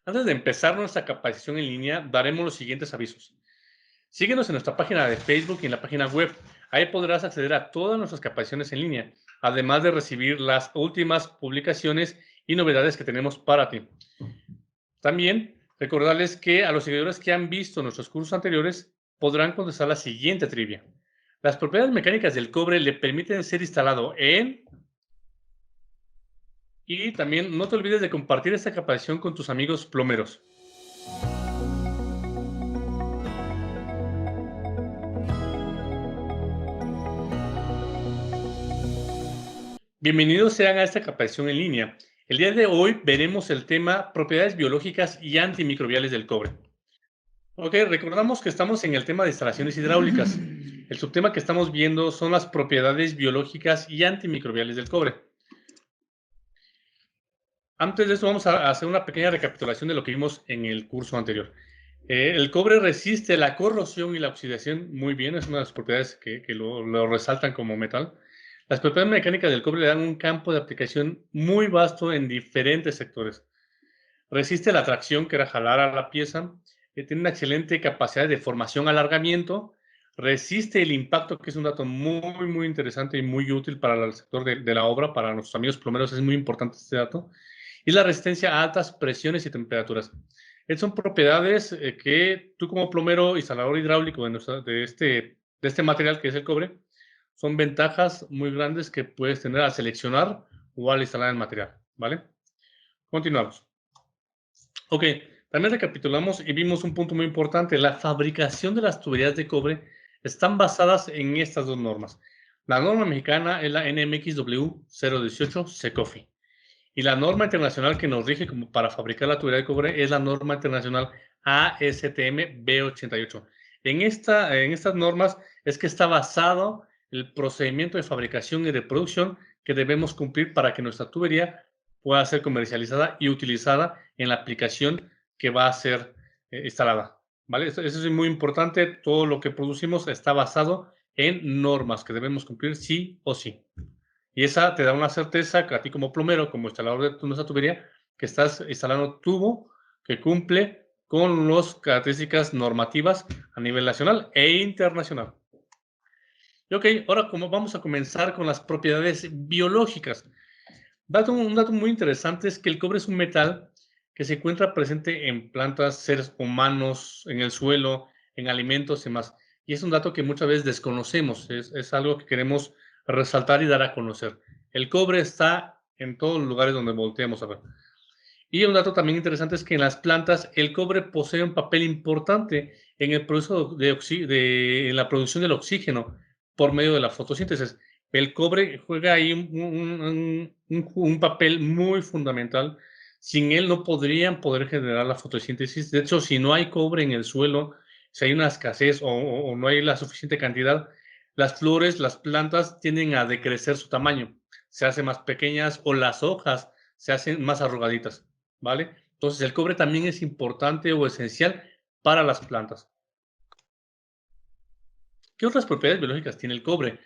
Antes de empezar nuestra capacitación en línea, daremos los siguientes avisos. Síguenos en nuestra página de Facebook y en la página web. Ahí podrás acceder a todas nuestras capacitaciones en línea, además de recibir las últimas publicaciones y novedades que tenemos para ti. También recordarles que a los seguidores que han visto nuestros cursos anteriores podrán contestar la siguiente trivia. Las propiedades mecánicas del cobre le permiten ser instalado en... Y también no te olvides de compartir esta capacitación con tus amigos plomeros. Bienvenidos sean a esta capacitación en línea. El día de hoy veremos el tema propiedades biológicas y antimicrobiales del cobre. Ok, recordamos que estamos en el tema de instalaciones hidráulicas. El subtema que estamos viendo son las propiedades biológicas y antimicrobiales del cobre. Antes de eso vamos a hacer una pequeña recapitulación de lo que vimos en el curso anterior. El cobre resiste la corrosión y la oxidación muy bien, es una de las propiedades que lo resaltan como metal. Las propiedades mecánicas del cobre le dan un campo de aplicación muy vasto en diferentes sectores. Resiste la tracción, que era jalar a la pieza, tiene una excelente capacidad de deformación, alargamiento, resiste el impacto, que es un dato muy interesante y muy útil para el sector de la obra, para nuestros amigos plomeros es muy importante este dato, y la resistencia a altas presiones y temperaturas. Estas son propiedades que tú como plomero, instalador hidráulico de este material que es el cobre, son ventajas muy grandes que puedes tener al seleccionar o al instalar el material, ¿vale? Continuamos. Ok, también recapitulamos y vimos un punto muy importante. La fabricación de las tuberías de cobre están basadas en estas dos normas. La norma mexicana es la NMXW 018 SECOFI. Y la norma internacional que nos rige como para fabricar la tubería de cobre es la norma internacional ASTM B88. En estas normas es que está basado el procedimiento de fabricación y de producción que debemos cumplir para que nuestra tubería pueda ser comercializada y utilizada en la aplicación que va a ser instalada. ¿Vale? Eso es muy importante. Todo lo que producimos está basado en normas que debemos cumplir sí o sí. Y esa te da una certeza que a ti como plomero, como instalador de nuestra tubería, que estás instalando tubo que cumple con las características normativas a nivel nacional e internacional. Y ok, ahora como vamos a comenzar con las propiedades biológicas. Un dato muy interesante es que el cobre es un metal que se encuentra presente en plantas, seres humanos, en el suelo, en alimentos y más. Y es un dato que muchas veces desconocemos, es algo que queremos resaltar y dar a conocer. El cobre está en todos los lugares donde volteemos a ver. Y un dato también interesante es que en las plantas el cobre posee un papel importante en el proceso en la producción del oxígeno por medio de la fotosíntesis. El cobre juega ahí un papel muy fundamental. Sin él no podrían poder generar la fotosíntesis. De hecho, si no hay cobre en el suelo, si hay una escasez o no hay la suficiente cantidad, las flores, las plantas tienden a decrecer su tamaño, se hacen más pequeñas o las hojas se hacen más arrugaditas. ¿Vale? Entonces, el cobre también es importante o esencial para las plantas. ¿Qué otras propiedades biológicas tiene el cobre?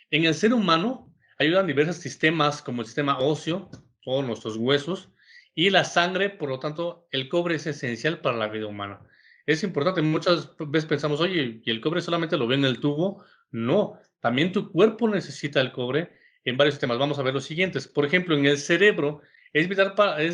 En el ser humano ayudan diversos sistemas como el sistema óseo, todos nuestros huesos, y la sangre, por lo tanto, el cobre es esencial para la vida humana. Es importante, muchas veces pensamos, oye, ¿y el cobre solamente lo ve en el tubo? No, también tu cuerpo necesita el cobre en varios sistemas. Vamos a ver los siguientes. Por ejemplo, en el cerebro es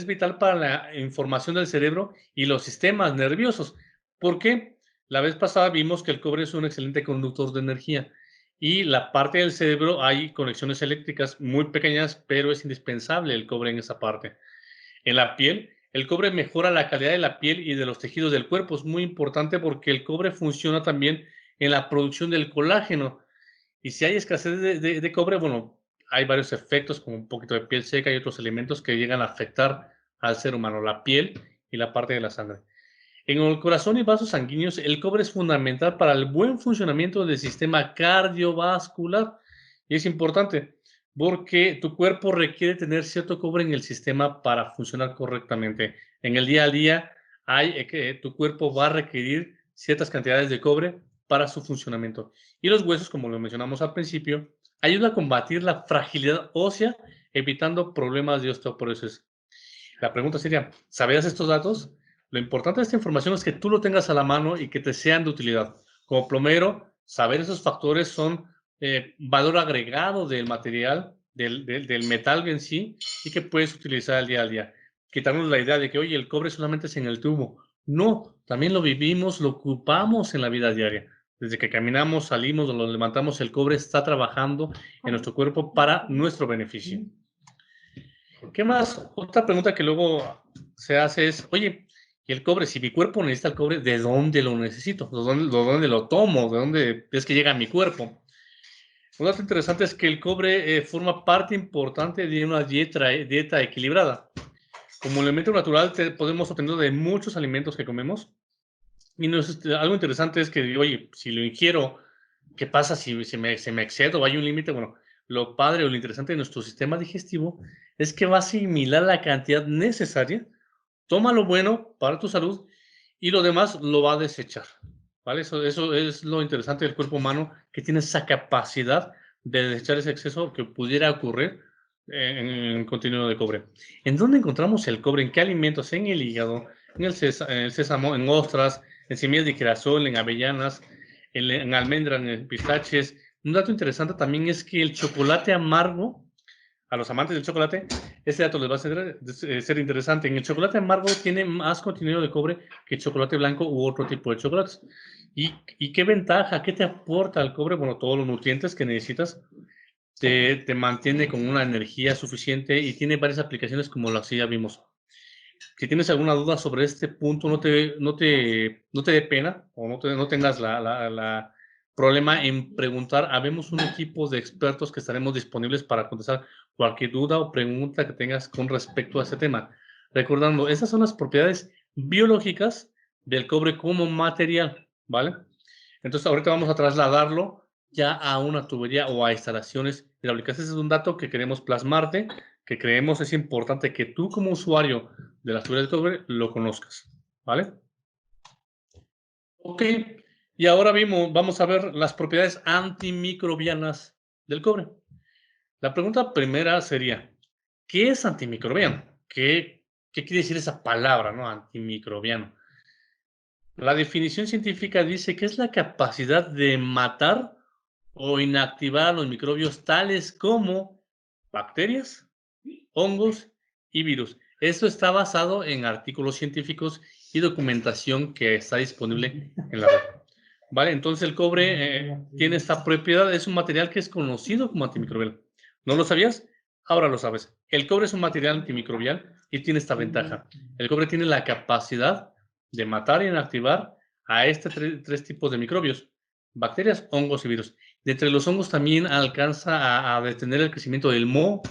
vital para la información del cerebro y los sistemas nerviosos. ¿Por qué? La vez pasada vimos que el cobre es un excelente conductor de energía y la parte del cerebro hay conexiones eléctricas muy pequeñas, pero es indispensable el cobre en esa parte. En la piel, el cobre mejora la calidad de la piel y de los tejidos del cuerpo. Es muy importante porque el cobre funciona también en la producción del colágeno. Y si hay escasez de cobre, bueno, hay varios efectos, como un poquito de piel seca y otros elementos que llegan a afectar al ser humano, la piel y la parte de la sangre. En el corazón y vasos sanguíneos, el cobre es fundamental para el buen funcionamiento del sistema cardiovascular. Y es importante porque tu cuerpo requiere tener cierto cobre en el sistema para funcionar correctamente. En el día a día, tu cuerpo va a requerir ciertas cantidades de cobre para su funcionamiento. Y los huesos, como lo mencionamos al principio, ayuda a combatir la fragilidad ósea, evitando problemas de osteoporosis. La pregunta sería, ¿sabías estos datos? Lo importante de esta información es que tú lo tengas a la mano y que te sean de utilidad. Como plomero, saber esos factores son valor agregado del material, del metal en sí, y que puedes utilizar al día. Quitarnos la idea de que, oye, el cobre solamente es en el tubo. No, también lo vivimos, lo ocupamos en la vida diaria. Desde que caminamos, salimos o lo levantamos, el cobre está trabajando en nuestro cuerpo para nuestro beneficio. ¿Qué más? Otra pregunta que luego se hace es, oye, ¿y el cobre? Si mi cuerpo necesita el cobre, ¿de dónde lo necesito? ¿De dónde lo tomo? ¿De dónde es que llega a mi cuerpo? Un dato interesante es que el cobre forma parte importante de una dieta equilibrada. Como elemento natural podemos obtenerlo de muchos alimentos que comemos. Y algo interesante es que, oye, si lo ingiero, ¿qué pasa si se me excedo o hay un límite? Bueno, lo padre o lo interesante de nuestro sistema digestivo es que va a asimilar la cantidad necesaria, toma lo bueno para tu salud y lo demás lo va a desechar, ¿vale? Eso es lo interesante del cuerpo humano, que tiene esa capacidad de desechar ese exceso que pudiera ocurrir en el contenido de cobre. ¿En dónde encontramos el cobre? ¿En qué alimentos? En el hígado, en el sésamo, en ostras, en semillas de girasol, en avellanas, en almendras, en pistaches. Un dato interesante también es que el chocolate amargo, a los amantes del chocolate, este dato les va a ser interesante. En el chocolate amargo tiene más contenido de cobre que el chocolate blanco u otro tipo de chocolates. ¿Y qué ventaja? ¿Qué te aporta el cobre? Bueno, todos los nutrientes que necesitas. Te mantiene con una energía suficiente y tiene varias aplicaciones como las que ya vimos. Si tienes alguna duda sobre este punto, no te dé pena o no tengas la problema en preguntar. Habemos un equipo de expertos que estaremos disponibles para contestar cualquier duda o pregunta que tengas con respecto a este tema. Recordando, esas son las propiedades biológicas del cobre como material, ¿vale? Entonces, ahorita vamos a trasladarlo ya a una tubería o a instalaciones hidráulicas. Ese es un dato que queremos plasmarte, que creemos es importante que tú como usuario de las tuberías de cobre lo conozcas, ¿vale? Ok, y ahora vamos a ver las propiedades antimicrobianas del cobre. La pregunta primera sería, ¿qué es antimicrobiano? ¿Qué quiere decir esa palabra, no? Antimicrobiano. La definición científica dice que es la capacidad de matar o inactivar a los microbios tales como bacterias, hongos y virus. Esto está basado en artículos científicos y documentación que está disponible en la red. ¿Vale? Entonces el cobre tiene esta propiedad, es un material que es conocido como antimicrobial. ¿No lo sabías? Ahora lo sabes. El cobre es un material antimicrobial y tiene esta ventaja. El cobre tiene la capacidad de matar e inactivar a tres tipos de microbios, bacterias, hongos y virus. De entre los hongos también alcanza a detener el crecimiento del moho,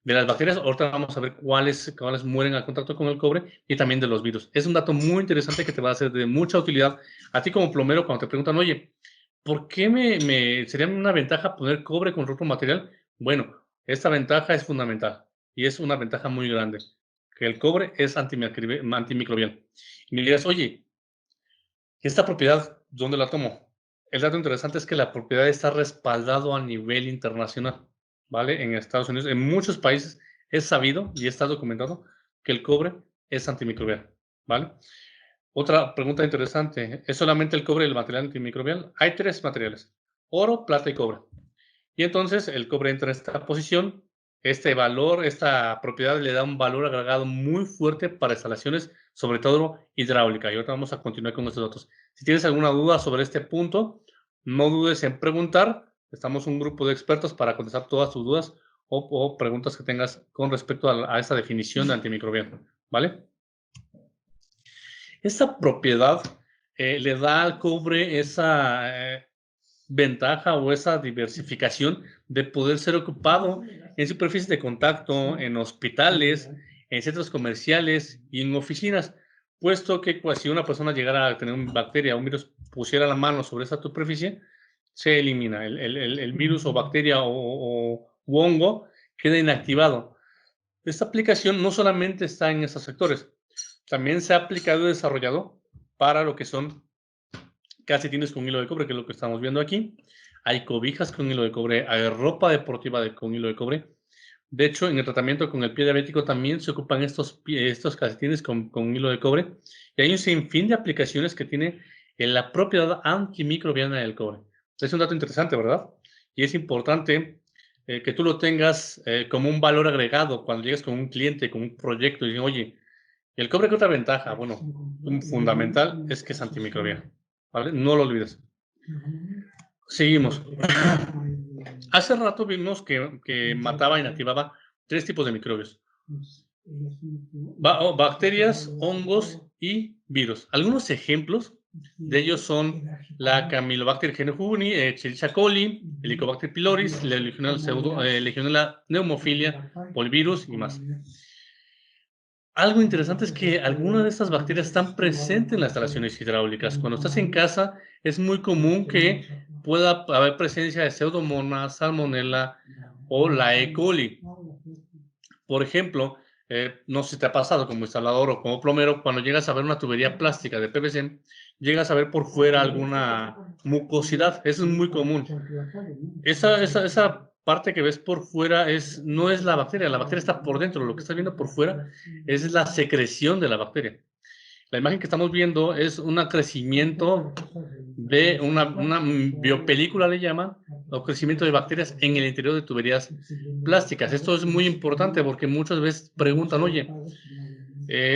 de las bacterias. Ahorita vamos a ver cuáles mueren al contacto con el cobre y también de los virus. Es un dato muy interesante que te va a ser de mucha utilidad a ti como plomero cuando te preguntan, oye, ¿por qué sería una ventaja poner cobre con otro material? Bueno, esta ventaja es fundamental y es una ventaja muy grande, que el cobre es antimicrobial. Y me dirás, oye, ¿esta propiedad dónde la tomo? El dato interesante es que la propiedad está respaldado a nivel internacional, ¿vale? En Estados Unidos, en muchos países es sabido y está documentado que el cobre es antimicrobial, ¿vale? Otra pregunta interesante, ¿es solamente el cobre el material antimicrobial? Hay tres materiales, oro, plata y cobre. Y entonces el cobre entra en esta posición, este valor, esta propiedad le da un valor agregado muy fuerte para instalaciones, sobre todo hidráulica. Y ahora vamos a continuar con estos datos. Si tienes alguna duda sobre este punto, no dudes en preguntar. Estamos un grupo de expertos para contestar todas tus dudas o preguntas que tengas con respecto a esta definición de antimicrobiano, ¿vale? Esta propiedad le da al cobre esa ventaja o esa diversificación de poder ser ocupado en superficies de contacto, en hospitales, en centros comerciales y en oficinas, puesto que pues, si una persona llegara a tener una bacteria o un virus, pusiera la mano sobre esa superficie, se elimina. El virus o bacteria u hongo queda inactivado. Esta aplicación no solamente está en esos sectores, también se ha aplicado y desarrollado para lo que son calcetines con hilo de cobre, que es lo que estamos viendo aquí. Hay cobijas con hilo de cobre, hay ropa deportiva con hilo de cobre, De hecho, en el tratamiento con el pie diabético también se ocupan estos calcetines con hilo de cobre, y hay un sinfín de aplicaciones que tiene en la propiedad antimicrobiana del cobre. Es un dato interesante, ¿verdad? Y es importante que tú lo tengas como un valor agregado cuando llegues con un cliente, con un proyecto, y dicen, oye, ¿el cobre qué otra ventaja? Bueno, un fundamental es que es antimicrobiano, ¿vale? No lo olvides. Seguimos. Hace rato vimos que mataba e inactivaba 3 tipos de microbios. Bacterias, hongos y virus. Algunos ejemplos de ellos son la Campylobacter jejuni, Escherichia coli, Helicobacter pylori, la Legionella pneumophila, polvirus y más. Algo interesante es que algunas de estas bacterias están presentes en las instalaciones hidráulicas. Cuando estás en casa, es muy común que pueda haber presencia de Pseudomonas, Salmonella o la E. coli. Por ejemplo, no sé si te ha pasado como instalador o como plomero, cuando llegas a ver una tubería plástica de PVC, llegas a ver por fuera alguna mucosidad. Eso es muy común. Esa parte que ves por fuera no es la bacteria está por dentro. Lo que estás viendo por fuera es la secreción de la bacteria. La imagen que estamos viendo es un crecimiento de una biopelícula, le llaman, o crecimiento de bacterias en el interior de tuberías plásticas. Esto es muy importante porque muchas veces preguntan, oye,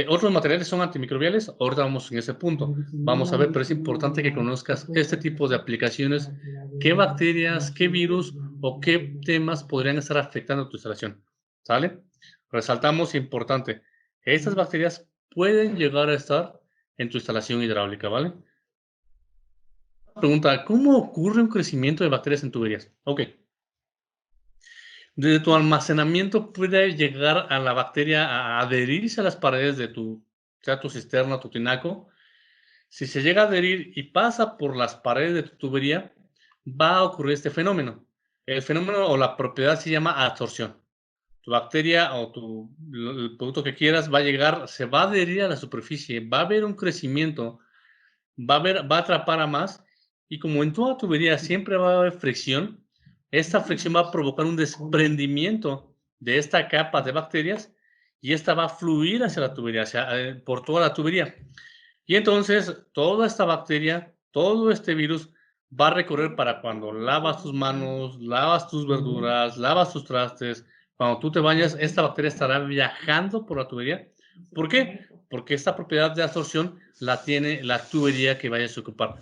¿otros materiales son antimicrobiales? Ahorita vamos en ese punto. Vamos a ver, pero es importante que conozcas este tipo de aplicaciones, qué bacterias, qué virus o qué temas podrían estar afectando tu instalación. ¿Sale? Resaltamos importante, estas bacterias pueden llegar a estar en tu instalación hidráulica, ¿vale? Pregunta, ¿cómo ocurre un crecimiento de bacterias en tuberías? Ok. Desde tu almacenamiento puede llegar a la bacteria a adherirse a las paredes de sea tu cisterna, tu tinaco. Si se llega a adherir y pasa por las paredes de tu tubería, va a ocurrir este fenómeno. El fenómeno o la propiedad se llama absorción. Tu bacteria o el producto que quieras va a llegar, se va a adherir a la superficie, va a haber un crecimiento, va a atrapar a más, y como en toda tubería siempre va a haber fricción, esta fricción va a provocar un desprendimiento de esta capa de bacterias y esta va a fluir hacia la tubería, por toda la tubería. Y entonces toda esta bacteria, todo este virus va a recorrer para cuando lavas tus manos, lavas tus verduras, lavas tus trastes, cuando tú te bañas, esta bacteria estará viajando por la tubería. ¿Por qué? Porque esta propiedad de absorción la tiene la tubería que vayas a ocupar.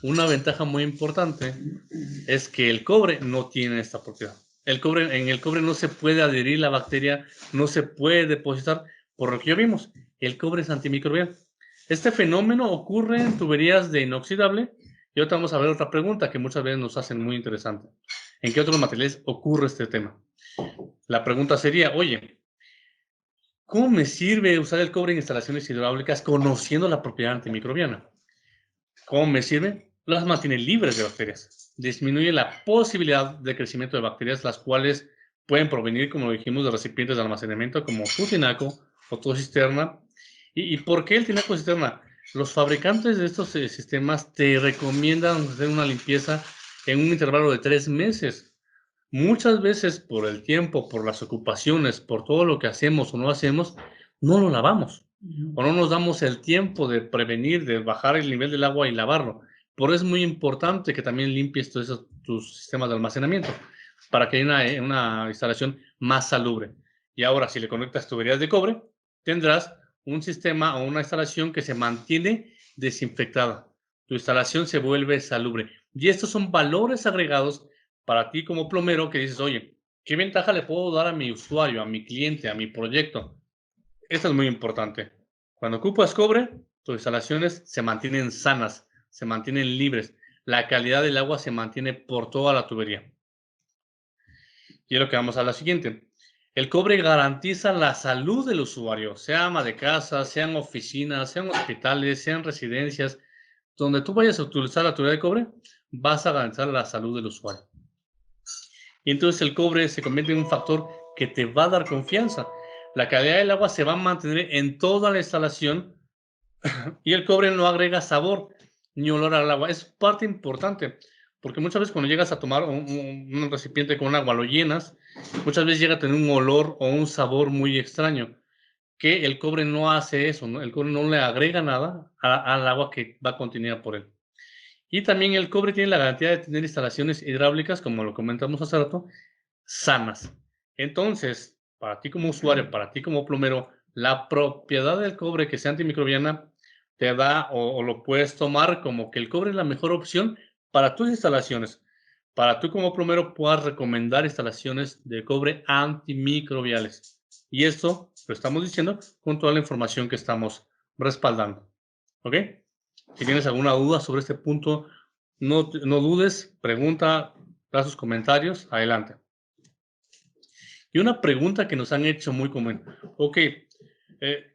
Una ventaja muy importante es que el cobre no tiene esta propiedad. En el cobre no se puede adherir la bacteria, no se puede depositar, por lo que ya vimos, el cobre es antimicrobiano. Este fenómeno ocurre en tuberías de inoxidable, y ahora vamos a ver otra pregunta que muchas veces nos hacen muy interesante. ¿En qué otros materiales ocurre este tema? La pregunta sería, oye, ¿cómo me sirve usar el cobre en instalaciones hidráulicas conociendo la propiedad antimicrobiana? ¿Cómo me sirve? Las mantiene libres de bacterias. Disminuye la posibilidad de crecimiento de bacterias, las cuales pueden provenir, como dijimos, de recipientes de almacenamiento como tu tinaco o tu cisterna. ¿Y por qué el tinaco cisterna? Los fabricantes de estos sistemas te recomiendan hacer una limpieza en un intervalo de 3 meses. Muchas veces por el tiempo, por las ocupaciones, por todo lo que hacemos o no hacemos, no lo lavamos o no nos damos el tiempo de prevenir, de bajar el nivel del agua y lavarlo. Por eso es muy importante que también limpies todos tus sistemas de almacenamiento para que haya una instalación más salubre. Y ahora, si le conectas tuberías de cobre, tendrás un sistema o una instalación que se mantiene desinfectada. Tu instalación se vuelve salubre. Y estos son valores agregados para ti como plomero que dices, oye, ¿qué ventaja le puedo dar a mi usuario, a mi cliente, a mi proyecto? Esto es muy importante. Cuando ocupas cobre, tus instalaciones se mantienen sanas, se mantienen libres. La calidad del agua se mantiene por toda la tubería. Y es lo que vamos a la siguiente. El cobre garantiza la salud del usuario, sea ama de casa, sean oficinas, sean hospitales, sean residencias. Donde tú vayas a utilizar la tubería de cobre, vas a garantizar la salud del usuario. Y entonces el cobre se convierte en un factor que te va a dar confianza. La calidad del agua se va a mantener en toda la instalación y el cobre no agrega sabor ni olor al agua. Es parte importante. Porque muchas veces cuando llegas a tomar un recipiente con agua, lo llenas, muchas veces llega a tener un olor o un sabor muy extraño, que el cobre no hace eso, ¿no? El cobre no le agrega nada al agua que va contenida por él. Y también el cobre tiene la garantía de tener instalaciones hidráulicas, como lo comentamos hace rato, sanas. Entonces, para ti como usuario, para ti como plomero, la propiedad del cobre que sea antimicrobiana te da o lo puedes tomar como que el cobre es la mejor opción para tus instalaciones. Para tú como plomero puedas recomendar instalaciones de cobre antimicrobiales. Y esto lo estamos diciendo con toda la información que estamos respaldando. ¿Ok? Si tienes alguna duda sobre este punto, no dudes, pregunta, da sus comentarios, adelante. Y una pregunta que nos han hecho muy común. Ok,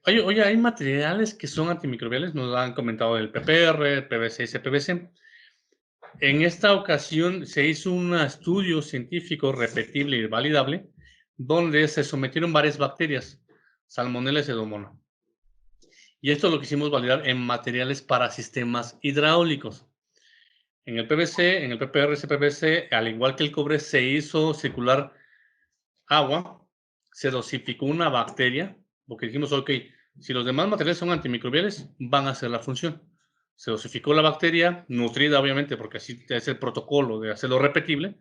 oye, ¿hay materiales que son antimicrobiales? Nos han comentado el PPR, PVC y CPVC. En esta ocasión se hizo un estudio científico repetible y validable donde se sometieron varias bacterias, Salmonella y Pseudomonas. Y esto lo quisimos validar en materiales para sistemas hidráulicos. En el PVC, en el PPR, CPVC, al igual que el cobre, se hizo circular agua, se dosificó una bacteria, porque dijimos, ok, si los demás materiales son antimicrobiales, van a hacer la función. Se dosificó la bacteria, nutrida obviamente, porque así es el protocolo de hacerlo repetible,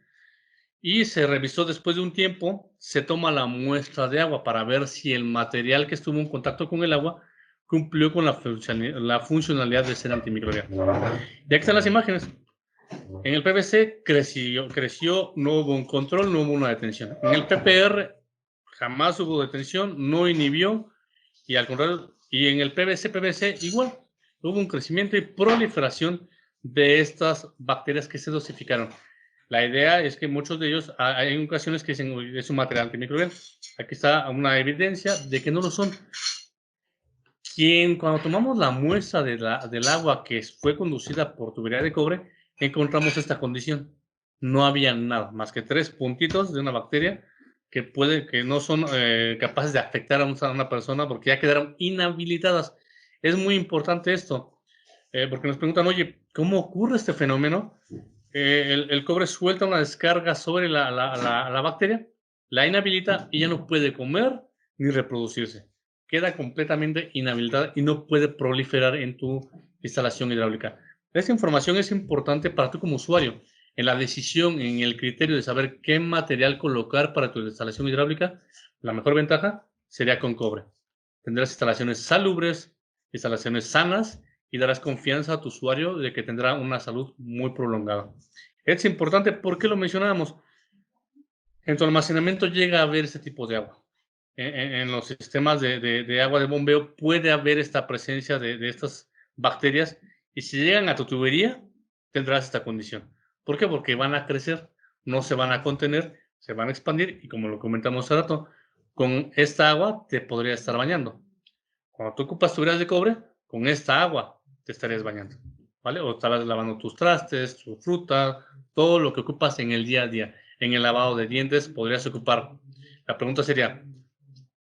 y se revisó después de un tiempo, se toma la muestra de agua para ver si el material que estuvo en contacto con el agua cumplió con la funcionalidad de ser antimicrobial. Y aquí están las imágenes. En el PVC creció, no hubo un control, no hubo una detención. En el PPR jamás hubo detención, no inhibió, y al contrario, y en el PVC igual, hubo un crecimiento y proliferación de estas bacterias que se dosificaron. La idea es que muchos de ellos, hay ocasiones que dicen, es un material antimicrobial. Aquí está una evidencia de que no lo son. Cuando tomamos la muestra del agua que fue conducida por tubería de cobre, encontramos esta condición. No había nada más que 3 puntitos de una bacteria que no son capaces de afectar a una persona porque ya quedaron inhabilitadas. Es muy importante esto, porque nos preguntan, oye, ¿cómo ocurre este fenómeno? El cobre suelta una descarga sobre la bacteria, la inhabilita y ya no puede comer ni reproducirse. Queda completamente inhabilitada y no puede proliferar en tu instalación hidráulica. Esta información es importante para tú como usuario, en la decisión, en el criterio de saber qué material colocar para tu instalación hidráulica. La mejor ventaja sería con cobre. Tendrás instalaciones salubres, instalaciones sanas y darás confianza a tu usuario de que tendrá una salud muy prolongada. Es importante, ¿por qué lo mencionamos? En tu almacenamiento llega a haber ese tipo de agua. En los sistemas de agua de bombeo puede haber esta presencia de estas bacterias y si llegan a tu tubería tendrás esta condición. ¿Por qué? Porque van a crecer, no se van a contener, se van a expandir y como lo comentamos hace rato, con esta agua te podría estar bañando. Cuando tú ocupas tuberías de cobre, con esta agua te estarías bañando, ¿vale? O estarás lavando tus trastes, tu fruta, todo lo que ocupas en el día a día. En el lavado de dientes podrías ocupar. La pregunta sería,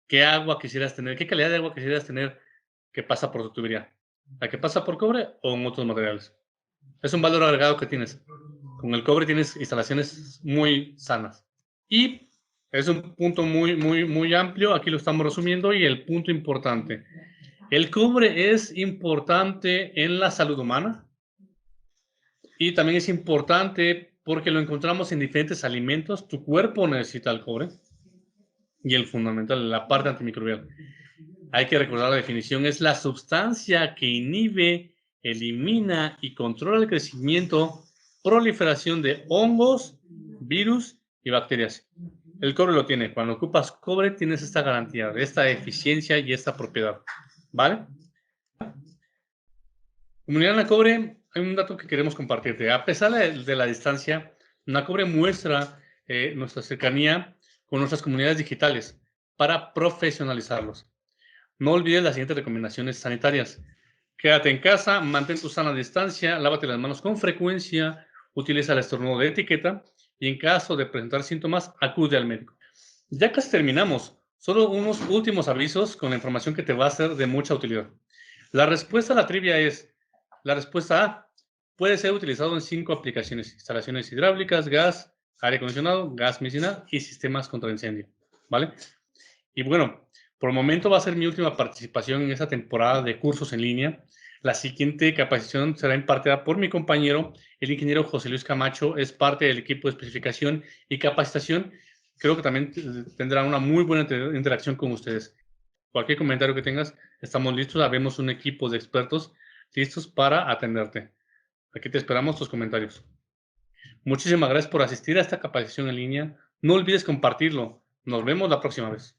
¿qué agua quisieras tener? ¿Qué calidad de agua quisieras tener que pasa por tu tubería? ¿La que pasa por cobre o en otros materiales? Es un valor agregado que tienes. Con el cobre tienes instalaciones muy sanas. Y es un punto muy amplio. Aquí lo estamos resumiendo. Y el punto importante. El cobre es importante en la salud humana y también es importante porque lo encontramos en diferentes alimentos. Tu cuerpo necesita el cobre y el fundamental, la parte antimicrobial. Hay que recordar la definición, es la sustancia que inhibe, elimina y controla el crecimiento, proliferación de hongos, virus y bacterias. El cobre lo tiene. Cuando ocupas cobre tienes esta garantía de esta eficiencia y esta propiedad. ¿Vale? Comunidad Nacobre, hay un dato que queremos compartirte. A pesar de la distancia, Nacobre muestra nuestra cercanía con nuestras comunidades digitales para profesionalizarlos. No olvides las siguientes recomendaciones sanitarias. Quédate en casa, mantén tu sana distancia, lávate las manos con frecuencia, utiliza el estornudo de etiqueta y en caso de presentar síntomas, acude al médico. Ya casi terminamos. Solo unos últimos avisos con la información que te va a ser de mucha utilidad. La respuesta a la trivia es la respuesta A. Puede ser utilizado en 5 aplicaciones: instalaciones hidráulicas, gas, aire acondicionado, gas medicinal y sistemas contra incendio, ¿vale? Y bueno, por el momento va a ser mi última participación en esta temporada de cursos en línea. La siguiente capacitación será impartida por mi compañero, el ingeniero José Luis Camacho, es parte del equipo de especificación y capacitación. Creo que también tendrá una muy buena interacción con ustedes. Cualquier comentario que tengas, estamos listos. Habemos un equipo de expertos listos para atenderte. Aquí te esperamos tus comentarios. Muchísimas gracias por asistir a esta capacitación en línea. No olvides compartirlo. Nos vemos la próxima vez.